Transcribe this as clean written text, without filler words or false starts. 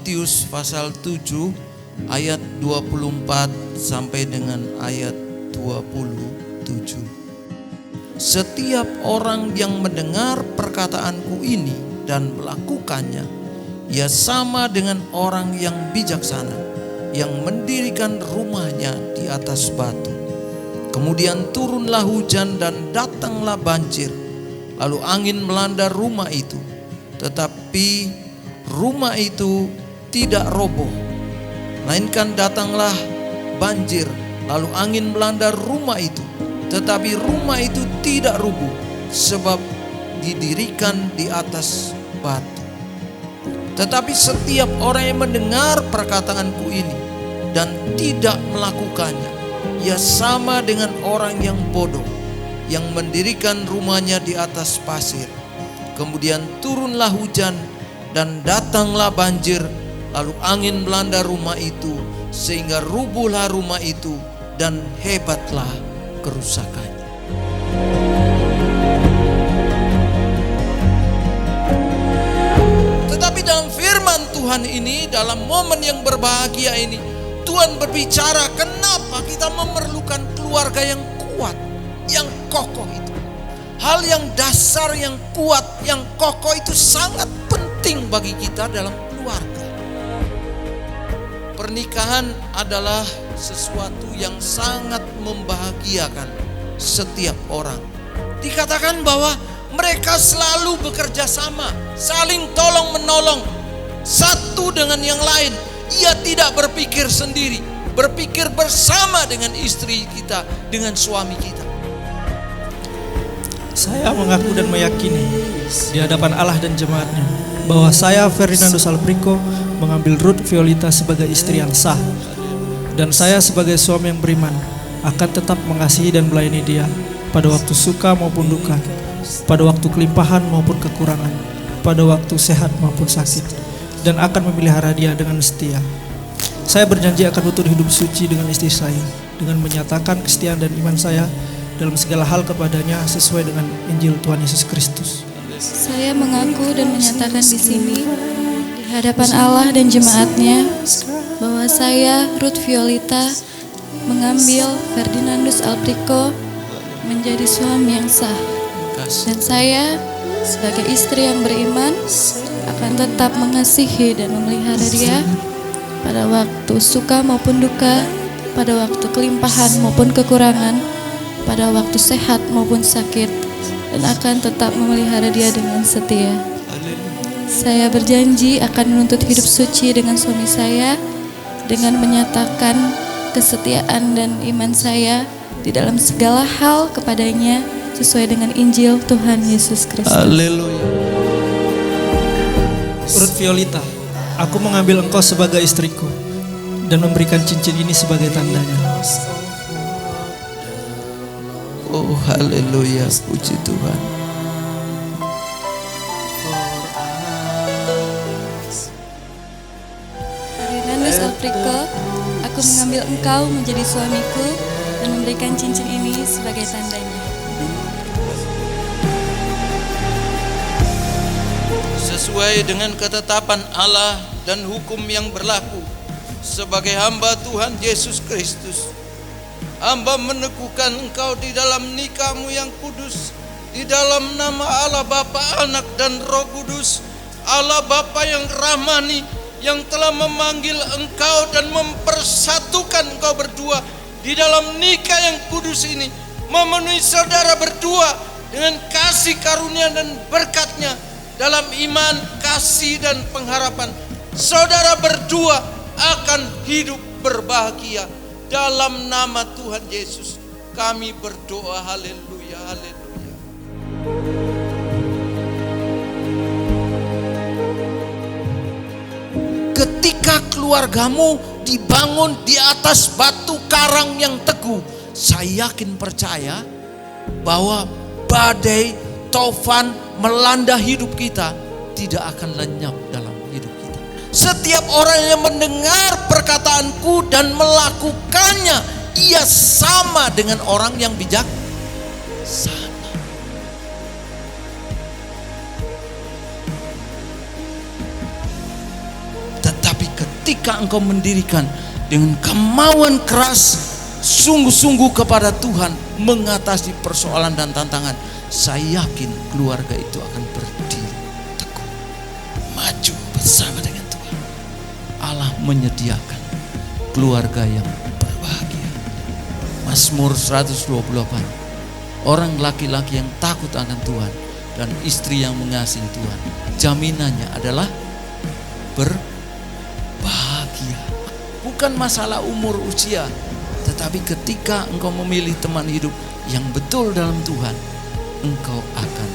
Matius pasal 7 ayat 24 sampai dengan ayat 27. Setiap orang yang mendengar perkataanku ini dan melakukannya, ia sama dengan orang yang bijaksana yang mendirikan rumahnya di atas batu. Kemudian turunlah hujan dan datanglah banjir, lalu angin melanda rumah itu, tetapi rumah itu tidak roboh. Melainkan datanglah banjir, lalu angin melanda rumah itu, tetapi rumah itu tidak rubuh, sebab didirikan di atas batu. Tetapi setiap orang yang mendengar perkataanku ini dan tidak melakukannya, ia sama dengan orang yang bodoh yang mendirikan rumahnya di atas pasir. Kemudian turunlah hujan dan datanglah banjir, lalu angin melanda rumah itu, sehingga rubuhlah rumah itu dan hebatlah kerusakannya. Tetapi dalam firman Tuhan ini, dalam momen yang berbahagia ini, Tuhan berbicara kenapa kita memerlukan keluarga yang kuat, yang kokoh itu. Hal yang dasar, yang kuat, yang kokoh itu sangat penting bagi kita dalam keluarga. Pernikahan adalah sesuatu yang sangat membahagiakan setiap orang. Dikatakan bahwa mereka selalu bekerja sama, saling tolong menolong satu dengan yang lain. Ia tidak berpikir sendiri, berpikir bersama dengan istri kita, dengan suami kita. Saya mengaku dan meyakini di hadapan Allah dan jemaatnya bahwa saya, Ferdinandus Alpriko, mengambil Ruth Violeta sebagai istri yang sah, dan saya sebagai suami yang beriman akan tetap mengasihi dan melayani dia pada waktu suka maupun duka, pada waktu kelimpahan maupun kekurangan, pada waktu sehat maupun sakit, dan akan memelihara dia dengan setia. Saya berjanji akan tutur hidup suci dengan istri saya, dengan menyatakan kesetiaan dan iman saya dalam segala hal kepadanya sesuai dengan Injil Tuhan Yesus Kristus. Saya mengaku dan menyatakan di sini di hadapan Allah dan jemaatnya bahwa saya, Ruth Violeta, mengambil Ferdinandus Alpriko menjadi suami yang sah, dan saya sebagai istri yang beriman akan tetap mengasihi dan memelihara dia pada waktu suka maupun duka, pada waktu kelimpahan maupun kekurangan, pada waktu sehat maupun sakit, dan akan tetap memelihara dia dengan setia. Saya berjanji akan menuntut hidup suci dengan suami saya, dengan menyatakan kesetiaan dan iman saya di dalam segala hal kepadanya sesuai dengan Injil Tuhan Yesus Kristus. Haleluya. Ruth Violeta, aku mengambil engkau sebagai istriku dan memberikan cincin ini sebagai tandanya. Oh haleluya, puji Tuhan. Ferdinandus Alpriko, aku mengambil engkau menjadi suamiku dan memberikan cincin ini sebagai tandanya. Sesuai dengan ketetapan Allah dan hukum yang berlaku, sebagai hamba Tuhan Yesus Kristus, hamba meneguhkan engkau di dalam nikahmu yang kudus, di dalam nama Allah Bapa, Anak dan Roh Kudus, Allah Bapa yang rahmani, yang telah memanggil engkau dan mempersatukan engkau berdua di dalam nikah yang kudus ini, memenuhi saudara berdua dengan kasih karunia dan berkat-Nya dalam iman, kasih dan pengharapan. Saudara berdua akan hidup berbahagia. Dalam nama Tuhan Yesus kami berdoa, haleluya, haleluya. Ketika keluargamu dibangun di atas batu karang yang teguh, saya yakin percaya bahwa badai, taufan melanda hidup kita tidak akan lenyap dalam hidup kita. Setiap orang yang mendengar perkataanku dan melakukannya, ia sama dengan orang yang bijaksana. ketika engkau mendirikan dengan kemauan keras, sungguh-sungguh kepada Tuhan, mengatasi persoalan dan tantangan, saya yakin keluarga itu akan berdiri teguh, maju bersama dengan Tuhan. Allah menyediakan keluarga yang berbahagia. Mazmur 128, orang laki-laki yang takut akan Tuhan dan istri yang mengasihi Tuhan, jaminannya adalah berbahagia. Bukan masalah umur usia, tetapi ketika engkau memilih teman hidup yang betul dalam Tuhan, engkau akan